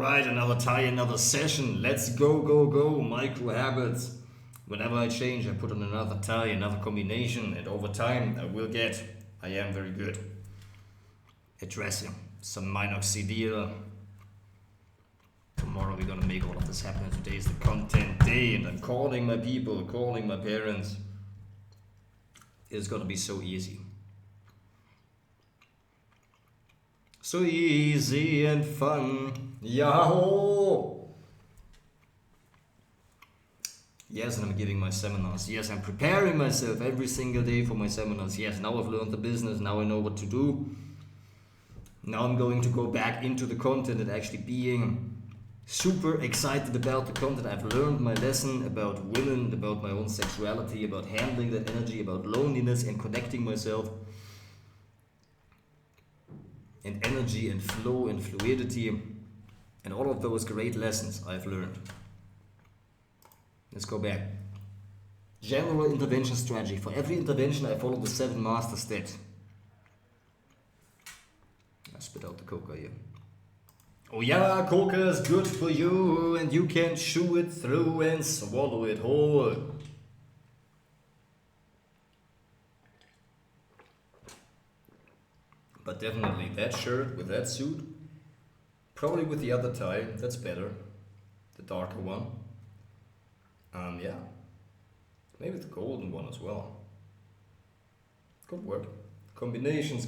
Alright, another tie, another session. Let's go. Micro habits. Whenever I change, I put on another tie, another combination, and over time I am very good at dressing. Some minoxidil. Tomorrow we're gonna make all of this happen. Today is the content day, and I'm calling my people, calling my parents. It's gonna be so easy. So easy and fun. Yahoo! Yes, and I'm giving my seminars. Yes, I'm preparing myself every single day for my seminars. Yes, now I've learned the business. Now I know what to do. Now I'm going to go back into the content and actually being super excited about the content. I've learned my lesson about women, about my own sexuality, about handling that energy, about loneliness and connecting myself. And energy and flow and fluidity and all of those great lessons I've learned. Let's go back. General intervention strategy. For every intervention I follow the 7 master steps. I spit out the coca here. Oh yeah, coca is good for you and you can chew it through and swallow it whole. But definitely that shirt with that suit, probably with the other tie, that's better, the darker one. Yeah, maybe the golden one as well. Good work. Combinations.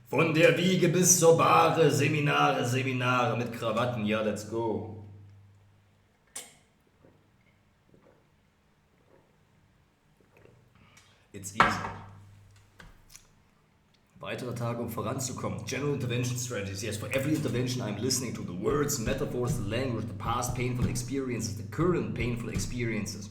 Von der Wiege bis zur Bahre, Seminare mit Krawatten, ja, let's go. It's easy. Weitere Tage, um voranzukommen. General intervention strategies. Yes, for every intervention I'm listening to the words, metaphors, the language, the past painful experiences, the current painful experiences.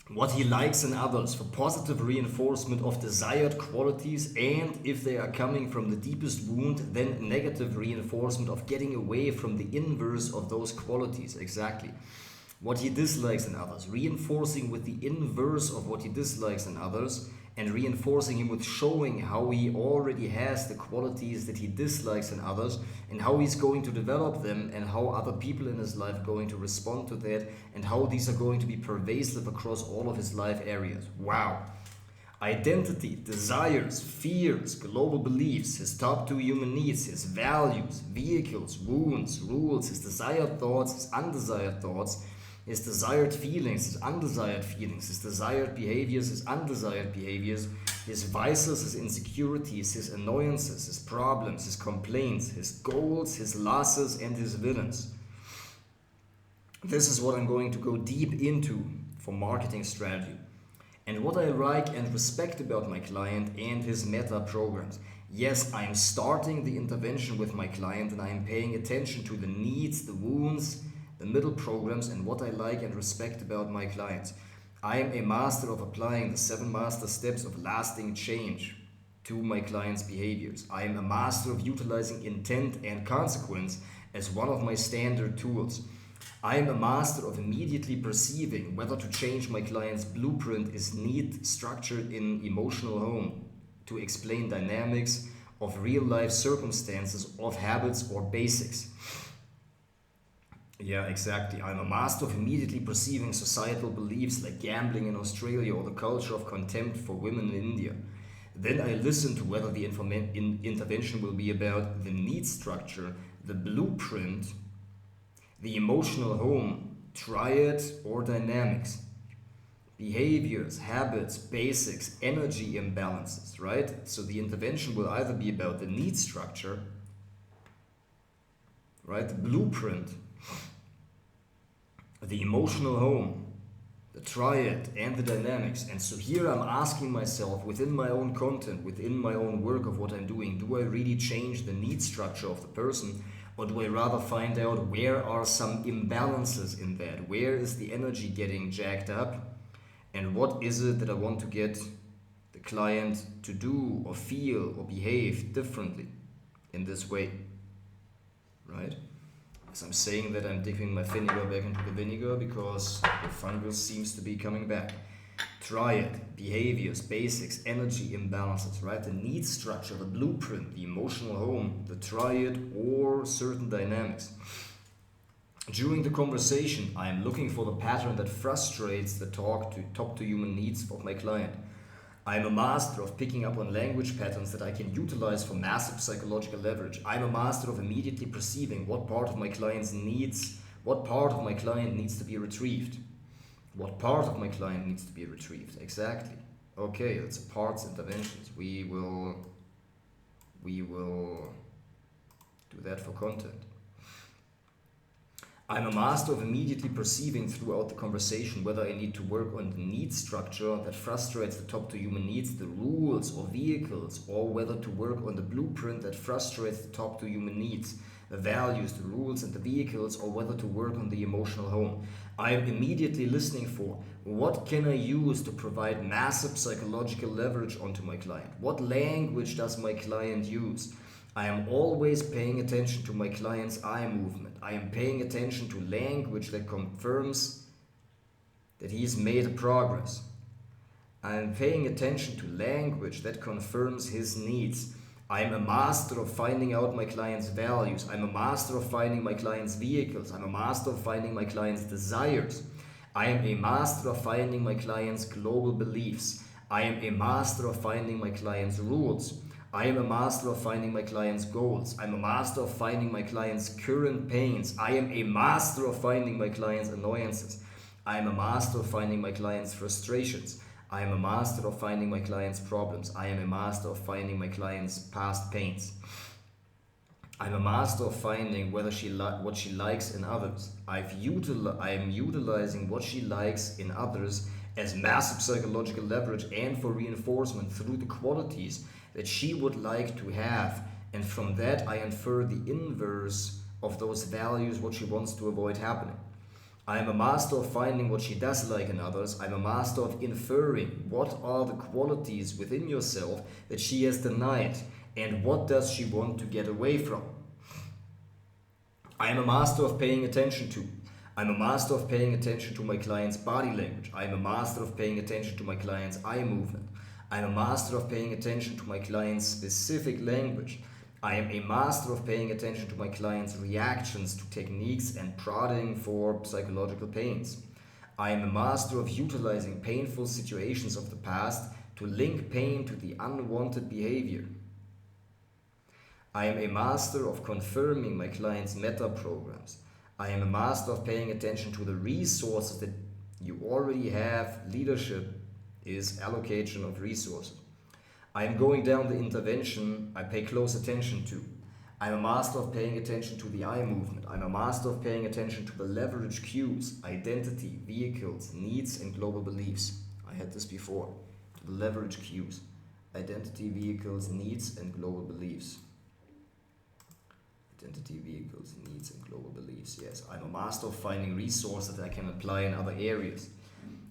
What he likes in others for positive reinforcement of desired qualities, and if they are coming from the deepest wound, then negative reinforcement of getting away from the inverse of those qualities. Exactly. What he dislikes in others, reinforcing with the inverse of what he dislikes in others, and reinforcing him with showing how he already has the qualities that he dislikes in others and how he's going to develop them and how other people in his life are going to respond to that and how these are going to be pervasive across all of his life areas. Wow. Identity, desires, fears, global beliefs, his top 2 human needs, his values, vehicles, wounds, rules, his desired thoughts, his undesired thoughts, his desired feelings, his undesired feelings, his desired behaviors, his undesired behaviors, his vices, his insecurities, his annoyances, his problems, his complaints, his goals, his losses, and his villains. This is what I'm going to go deep into for marketing strategy. And what I like and respect about my client and his meta programs. Yes, I'm starting the intervention with my client and I'm paying attention to the needs, the wounds, the middle programs, and what I like and respect about my clients. I am a master of applying the 7 master steps of lasting change to my clients' behaviors. I am a master of utilizing intent and consequence as one of my standard tools. I am a master of immediately perceiving whether to change my client's blueprint is neat, structured in emotional home to explain dynamics of real life circumstances, of habits or basics. Yeah, exactly. I'm a master of immediately perceiving societal beliefs like gambling in Australia or the culture of contempt for women in India. Then I listen to whether the intervention will be about the need structure, the blueprint, the emotional home, triad or dynamics, behaviors, habits, basics, energy imbalances, right? So the intervention will either be about the need structure, right, the blueprint, the emotional home, the triad, and the dynamics. And so here I'm asking myself within my own content, within my own work of what I'm doing, do I really change the need structure of the person, or do I rather find out where are some imbalances in that? Where is the energy getting jacked up? And what is it that I want to get the client to do or feel or behave differently in this way, right? As I'm saying that, I'm dipping my vinegar back into the vinegar because the fungus seems to be coming back. Triad, behaviors, basics, energy imbalances, right? The need structure, the blueprint, the emotional home, the triad, or certain dynamics. During the conversation, I am looking for the pattern that frustrates the top to human needs of my client. I am a master of picking up on language patterns that I can utilize for massive psychological leverage. I am a master of immediately perceiving what part of my client needs to be retrieved. What part of my client needs to be retrieved? Exactly. Okay, it's parts interventions. We will do that for content. I'm a master of immediately perceiving throughout the conversation whether I need to work on the need structure that frustrates the top to human needs, the rules or vehicles, or whether to work on the blueprint that frustrates the top to human needs, the values, the rules and the vehicles, or whether to work on the emotional home. I am immediately listening for what can I use to provide massive psychological leverage onto my client? What language does my client use? I am always paying attention to my client's eye movement. I am paying attention to language that confirms that he's made a progress. I am paying attention to language that confirms his needs. I am a master of finding out my client's values. I'm a master of finding my client's vehicles. I'm a master of finding my client's desires. I am a master of finding my client's global beliefs. I am a master of finding my client's rules. I am a master of finding my client's goals. I'm a master of finding my client's current pains. I am a master of finding my client's annoyances. I am a master of finding my client's frustrations. I am a master of finding my client's problems. I am a master of finding my client's past pains. I'm a master of finding what she likes in others. I am utilizing what she likes in others as massive psychological leverage and for reinforcement through the qualities that she would like to have, and from that I infer the inverse of those values, what she wants to avoid happening. I am a master of finding what she does like in others. I'm a master of inferring what are the qualities within yourself that she has denied and what does she want to get away from. I am a master of paying attention to. I'm a master of paying attention to my client's body language. I am a master of paying attention to my client's eye movement. I am a master of paying attention to my client's specific language. I am a master of paying attention to my client's reactions to techniques and prodding for psychological pains. I am a master of utilizing painful situations of the past to link pain to the unwanted behavior. I am a master of confirming my client's meta programs. I am a master of paying attention to the resources that you already have. Leadership is allocation of resources. I am going down the intervention I pay close attention to. I'm a master of paying attention to the eye movement. I'm a master of paying attention to the leverage cues, identity, vehicles, needs, and global beliefs. I had this before. The leverage cues, identity, vehicles, needs, and global beliefs. Identity, vehicles, needs, and global beliefs. Yes, I'm a master of finding resources that I can apply in other areas.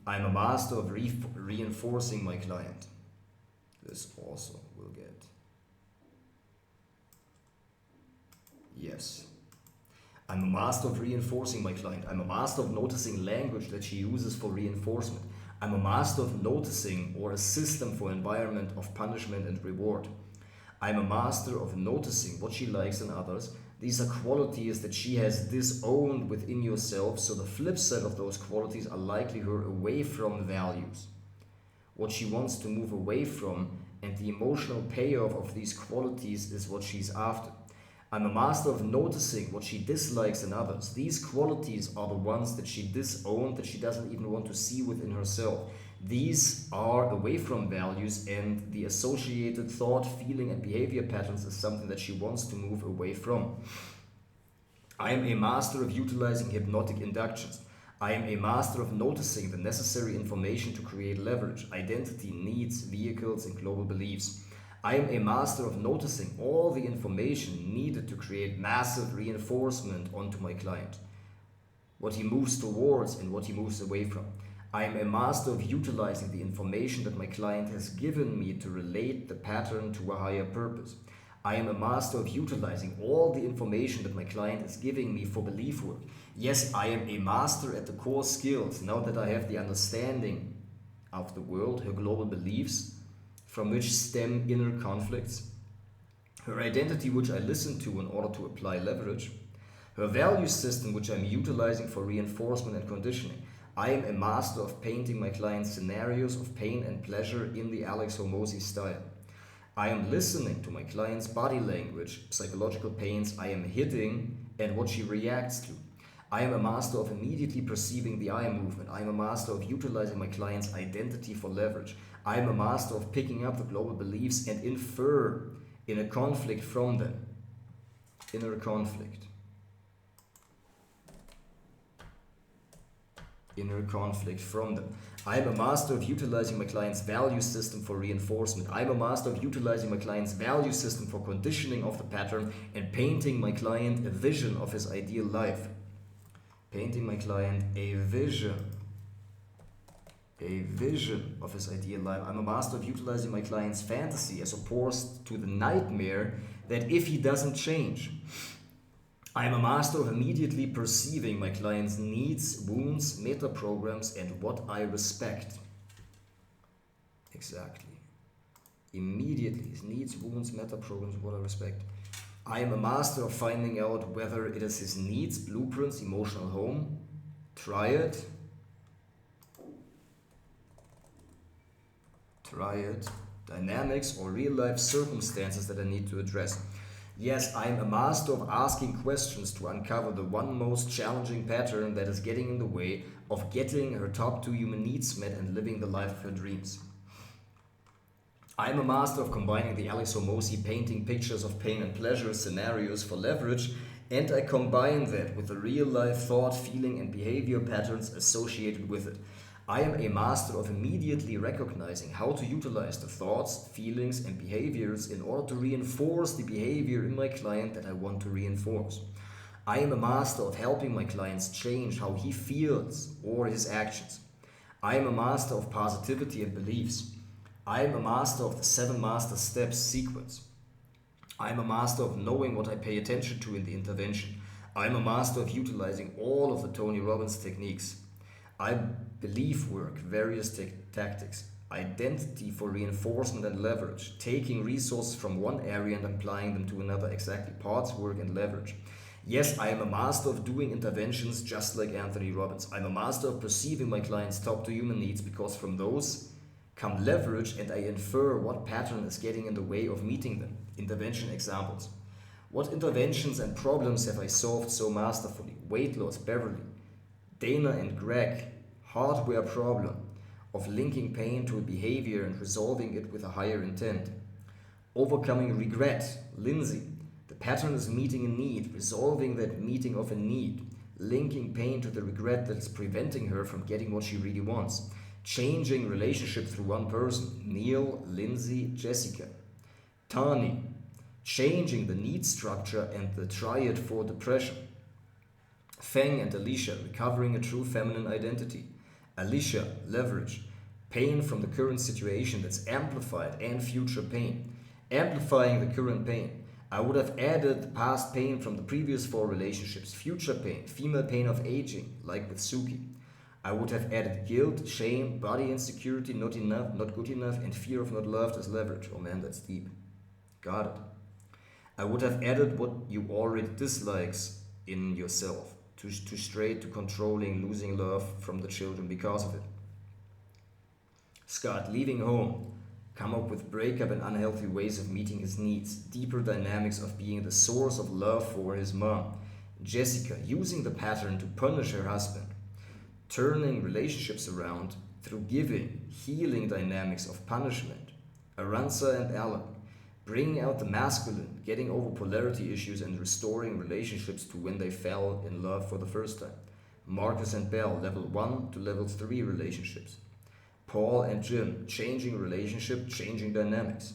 I'm a master of reinforcing my client. This also will get. Yes. I'm a master of reinforcing my client. I'm a master of noticing language that she uses for reinforcement. I'm a master of noticing or a system for environment of punishment and reward. I'm a master of noticing what she likes in others. These are qualities that she has disowned within yourself, so the flip side of those qualities are likely her away from values. What she wants to move away from, and the emotional payoff of these qualities is what she's after. I'm a master of noticing what she dislikes in others. These qualities are the ones that she disowned, that she doesn't even want to see within herself. These are away from values, and the associated thought, feeling, and behavior patterns is something that she wants to move away from. I am a master of utilizing hypnotic inductions. I am a master of noticing the necessary information to create leverage, identity, needs, vehicles, and global beliefs. I am a master of noticing all the information needed to create massive reinforcement onto my client, what he moves towards and what he moves away from. I am a master of utilizing the information that my client has given me to relate the pattern to a higher purpose. I am a master of utilizing all the information that my client is giving me for belief work. Yes, I am a master at the core skills. Now that I have the understanding, of the world, her global beliefs, from which stem inner conflicts, her identity which I listen to in order to apply leverage, her value system which I'm utilizing for reinforcement and conditioning. I am a master of painting my clients' scenarios of pain and pleasure in the Alex Hormozi style. I am listening to my client's body language, psychological pains I am hitting, and what she reacts to. I am a master of immediately perceiving the eye movement. I am a master of utilizing my client's identity for leverage. I am a master of picking up the global beliefs and infer inner conflict from them. Inner conflict. Inner conflict from them. I am a master of utilizing my client's value system for reinforcement. I am a master of utilizing my client's value system for conditioning of the pattern and painting my client a vision of his ideal life. Painting my client a vision of his ideal life. I'm a master of utilizing my client's fantasy as opposed to the nightmare that if he doesn't change. I am a master of immediately perceiving my client's needs, wounds, meta programs, and what I respect. Exactly. Immediately, his needs, wounds, meta programs, what I respect. I am a master of finding out whether it is his needs, blueprints, emotional home, triad, dynamics, or real life circumstances that I need to address. Yes, I am a master of asking questions to uncover the one most challenging pattern that is getting in the way of getting her top 2 human needs met and living the life of her dreams. I am a master of combining the Alex Hormozi painting pictures of pain and pleasure scenarios for leverage, and I combine that with the real life thought, feeling, and behavior patterns associated with it. I am a master of immediately recognizing how to utilize the thoughts, feelings, and behaviors in order to reinforce the behavior in my client that I want to reinforce. I am a master of helping my clients change how he feels or his actions. I am a master of positivity and beliefs. I am a master of the 7 master steps sequence. I am a master of knowing what I pay attention to in the intervention. I am a master of utilizing all of the Tony Robbins techniques. I belief work, various tactics, identity for reinforcement and leverage, taking resources from one area and applying them to another, exactly, parts work and leverage. Yes, I am a master of doing interventions just like Anthony Robbins. I'm a master of perceiving my clients' top 2 human needs because from those come leverage and I infer what pattern is getting in the way of meeting them. Intervention examples. What interventions and problems have I solved so masterfully? Weight loss, Beverly. Dana and Greg, hardware problem of linking pain to a behavior and resolving it with a higher intent. Overcoming regret, Lindsay. The pattern is meeting a need, resolving that meeting of a need, linking pain to the regret that is preventing her from getting what she really wants. Changing relationship through one person, Neil, Lindsay, Jessica. Tani, changing the need structure and the triad for depression. Feng and Alicia, recovering a true feminine identity. Alicia, leverage, pain from the current situation that's amplified and future pain. Amplifying the current pain. I would have added the past pain from the previous 4 relationships, future pain, female pain of aging, like with Suki. I would have added guilt, shame, body insecurity, not enough, not good enough, and fear of not loved as leverage. Oh man, that's deep. Got it. I would have added what you already dislikes in yourself. Too straight, too controlling, losing love from the children because of it. Scott, leaving home, come up with breakup and unhealthy ways of meeting his needs, deeper dynamics of being the source of love for his mom. Jessica, using the pattern to punish her husband, turning relationships around through giving, healing dynamics of punishment. Aranza and Alan, bringing out the masculine, getting over polarity issues and restoring relationships to when they fell in love for the first time. Marcus and Belle, level 1 to level 3 relationships. Paul and Jim, changing relationship, changing dynamics.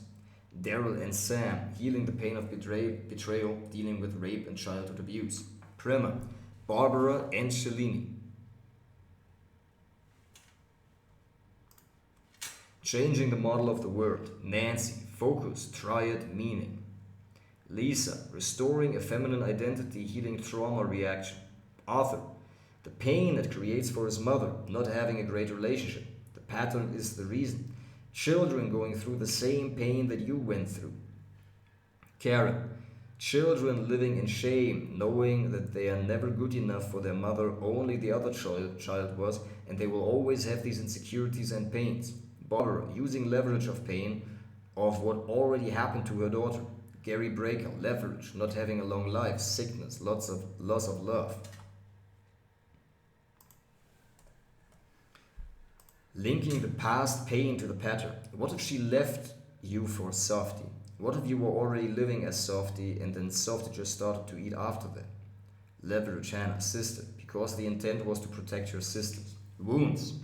Daryl and Sam, healing the pain of betrayal, dealing with rape and childhood abuse. Prima, Barbara and Shalini. Changing the model of the world. Nancy, focus, triad, meaning. Lisa, restoring a feminine identity, healing trauma reaction. Arthur, the pain it creates for his mother, not having a great relationship. The pattern is the reason. Children going through the same pain that you went through. Karen, children living in shame, knowing that they are never good enough for their mother, only the other child was, and they will always have these insecurities and pains. Barbara, using leverage of pain of what already happened to her daughter. Gary Breaker, leverage, not having a long life, sickness, lots of loss of love. Linking the past pain to the pattern. What if she left you for Softy? What if you were already living as Softy and then Softy just started to eat after that? Leverage, Hannah, sister, because the intent was to protect your sisters. Wounds.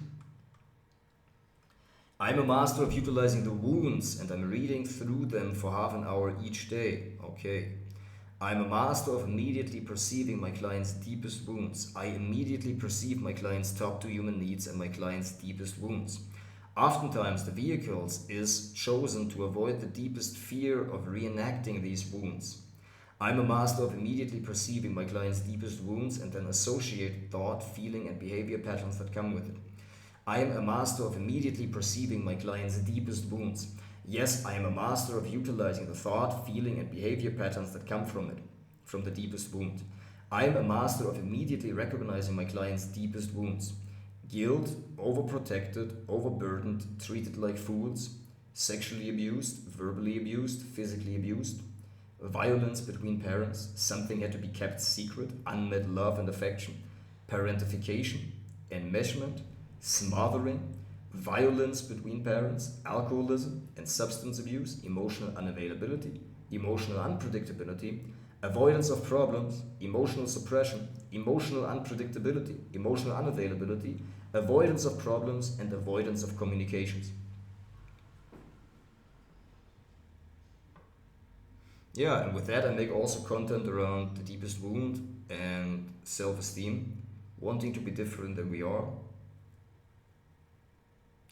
I'm a master of utilizing the wounds and I'm reading through them for half an hour each day. Okay. I'm a master of immediately perceiving my client's deepest wounds. I immediately perceive my client's top 2 human needs and my client's deepest wounds. Oftentimes the vehicles is chosen to avoid the deepest fear of reenacting these wounds. I'm a master of immediately perceiving my client's deepest wounds and then associate thought, feeling and behavior patterns that come with it. I am a master of immediately perceiving my client's deepest wounds. Yes, I am a master of utilizing the thought, feeling, and behavior patterns that come from it, from the deepest wound. I am a master of immediately recognizing my client's deepest wounds. Guilt, overprotected, overburdened, treated like fools, sexually abused, verbally abused, physically abused, violence between parents, something had to be kept secret, unmet love and affection, parentification, enmeshment, smothering, violence between parents, alcoholism and substance abuse, emotional unavailability, emotional unpredictability, avoidance of problems, emotional suppression, emotional unpredictability, emotional unavailability, avoidance of problems and avoidance of communications. Yeah, and with that I make also content around the deepest wound and self-esteem, wanting to be different than we are.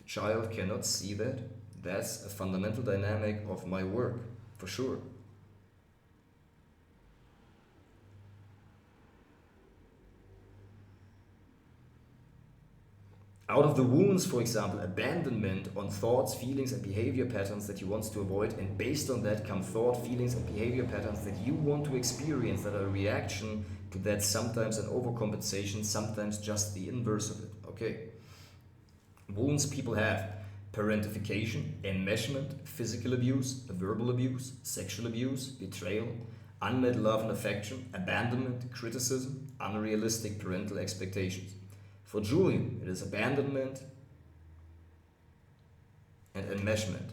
Child cannot see that. That's a fundamental dynamic of my work, for sure. Out of the wounds, for example, abandonment on thoughts, feelings, and behavior patterns that he wants to avoid, and based on that come thought, feelings, and behavior patterns that you want to experience that are a reaction to that, sometimes an overcompensation, sometimes just the inverse of it. Okay. Wounds people have: parentification, enmeshment, physical abuse, verbal abuse, sexual abuse, betrayal, unmet love and affection, abandonment, criticism, unrealistic parental expectations. For Julian, it is abandonment and enmeshment.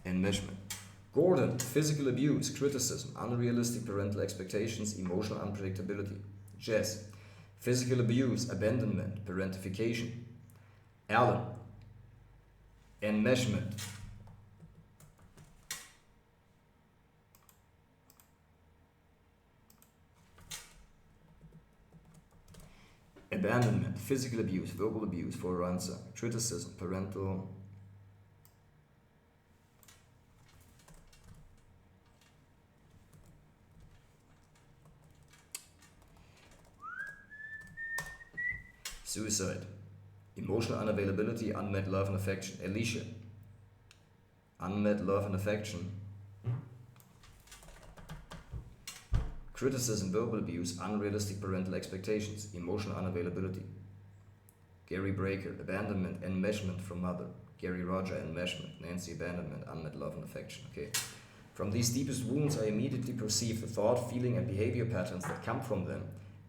Enmeshment. Gordon, physical abuse, criticism, unrealistic parental expectations, emotional unpredictability. Jess, physical abuse, abandonment, parentification. Alan, enmeshment. Abandonment, physical abuse, verbal abuse for answer, criticism, parental. Suicide, emotional unavailability, unmet love and affection. Alicia, unmet love and affection. Criticism, verbal abuse, unrealistic parental expectations, emotional unavailability. Gary Breaker, abandonment, enmeshment from mother. Gary Roger, enmeshment. Nancy, abandonment, unmet love and affection. Okay. From these deepest wounds, I immediately perceive the thought, feeling, and behavior patterns that come from them,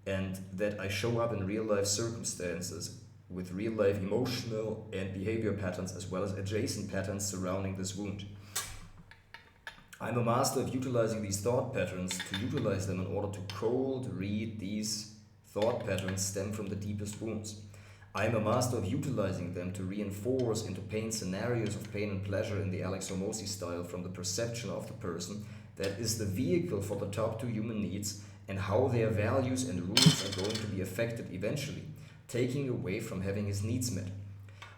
and that I show up in real life circumstances with real life emotional and behavior patterns as well as adjacent patterns surrounding this wound. I'm a master of utilizing these thought patterns to utilize them in order to cold read these thought patterns stem from the deepest wounds. I am a master of utilizing them to reinforce into pain scenarios of pain and pleasure in the Alex Hormozi style from the perception of the person that is the vehicle for the top 2 human needs and how their values and rules are going to be affected eventually, taking away from having his needs met.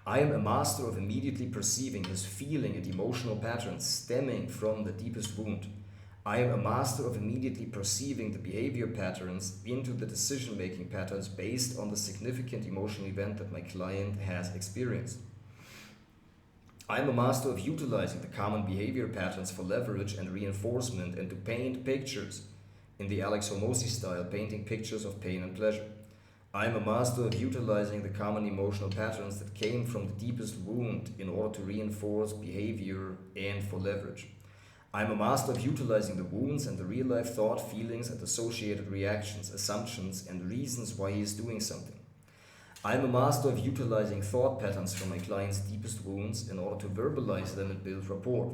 I am a master of immediately perceiving his feeling and emotional patterns stemming from the deepest wound. I am a master of immediately perceiving the behavior patterns into the decision-making patterns based on the significant emotional event that my client has experienced. I am a master of utilizing the common behavior patterns for leverage and reinforcement and to paint pictures in the Alex Hormozi style, painting pictures of pain and pleasure. I am a master of utilizing the common emotional patterns that came from the deepest wound in order to reinforce behavior and for leverage. I am a master of utilizing the wounds and the real-life thought, feelings, and associated reactions, assumptions, and reasons why he is doing something. I am a master of utilizing thought patterns from my client's deepest wounds in order to verbalize them and build rapport.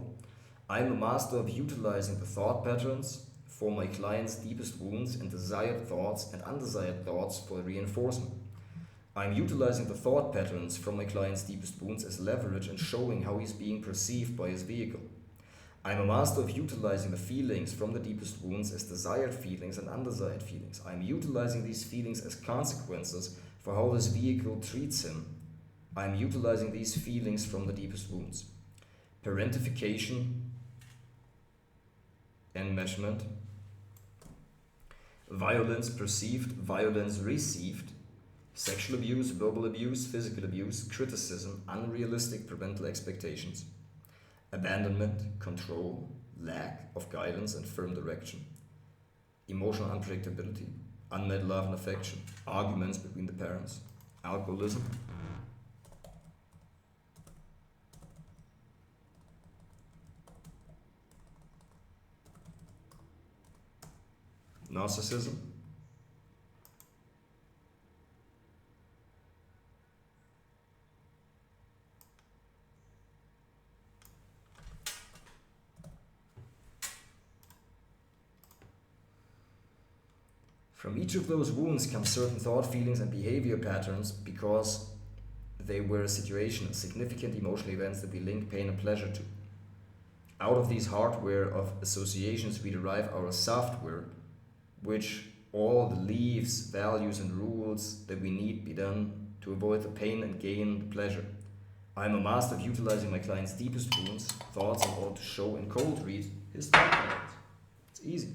I am a master of utilizing the thought patterns for my client's deepest wounds and desired thoughts and undesired thoughts for reinforcement. I am utilizing the thought patterns from my client's deepest wounds as leverage and showing how he is being perceived by his vehicle. I am a master of utilizing the feelings from the deepest wounds as desired feelings and undesired feelings. I am utilizing these feelings as consequences for how this vehicle treats him. I am utilizing these feelings from the deepest wounds. Parentification, enmeshment, violence perceived, violence received, sexual abuse, verbal abuse, physical abuse, criticism, unrealistic parental expectations, abandonment, control, lack of guidance and firm direction, emotional unpredictability, unmet love and affection, arguments between the parents, alcoholism, narcissism, from each of those wounds come certain thought, feelings, and behavior patterns because they were situational, significant emotional events that we link pain and pleasure to. Out of these hardware of associations, we derive our software, which all the leaves, values, and rules that we need be done to avoid the pain and gain the pleasure. I am a master of utilizing my client's deepest wounds, thoughts, in order to show and cold read his thought patterns. It's easy.